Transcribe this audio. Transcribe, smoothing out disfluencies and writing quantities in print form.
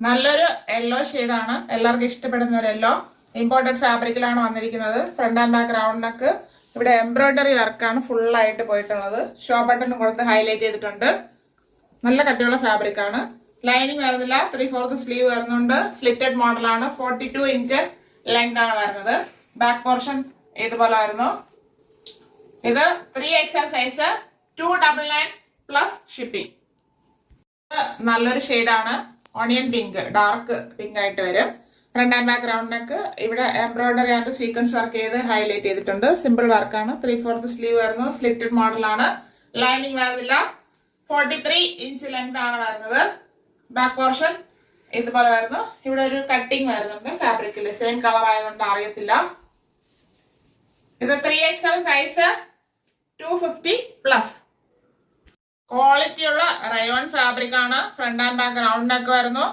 നല്ലൊരു യെല്ലോ ഷെയ്ഡാണ്, എല്ലാവർക്കും ഇഷ്ടപ്പെടുന്ന ഒരു യെല്ലോ. ഇമ്പോർട്ടഡ് ഫാബ്രിക്കിലാണ് വന്നിരിക്കുന്നത്. Front and back round neck. ഇവിടെ എംബ്രോയിഡറി വർക്കാണ് ഫുള്ളായിട്ട് പോയിട്ടുള്ളത്. ഷോ ബട്ടൺ കൊടുത്ത് ഹൈലൈറ്റ് ചെയ്തിട്ടുണ്ട്. നല്ല കട്ടിയുള്ള ഫാബ്രിക് ആണ്. ലൈനിങ് വരുന്നില്ല. 3/4 സ്ലീവ് വരുന്നുണ്ട്. സ്ലിറ്റഡ് മോഡലാണ്. 42 ഇഞ്ച് ലെങ്ത് ആണ് വരുന്നത്. ബാക്ക് പോർഷൻ ഇതുപോലെ വരുന്നു. ഇത് 3XL സൈസ്, 299 പ്ലസ് ഷിപ്പിംഗ്. നല്ലൊരു ഷെയ്ഡാണ്, ഓണിയൻ പിങ്ക്, ഡാർക്ക് പിങ്ക് ആയിട്ട് വരും. Front and back round neck. ഇവിടെ എംബ്രോയിഡറി ആൻഡ് സീക്വൻസ് വർക്ക് ചെയ്ത് ഹൈലൈറ്റ് ചെയ്തിട്ടുണ്ട്. സിമ്പിൾ വർക്കാണ്. 3/4 സ്ലീവ് വരുന്നു. സ്ലിറ്റഡ് മോഡലാണ്. ലൈനിങ് വരുന്നില്ല. 43 ഇഞ്ച് ലെങ്ത് ആണ് വരുന്നത്. ബാക്ക് പോർഷൻ ഇതുപോലെ വരുന്നു. ഇവിടെ ഒരു കട്ടിങ് വരുന്നുണ്ട് ഫാബ്രിക്കിൽ. സെയിം കളർ ആയതുകൊണ്ട് അറിയത്തില്ല. ഇത് 3XL സൈസ്, 250 പ്ലസ്. ക്വാളിറ്റി ഉള്ള റയോൺ ഫാബ്രിക് ആണ്. Front and back round neck വരുന്നു.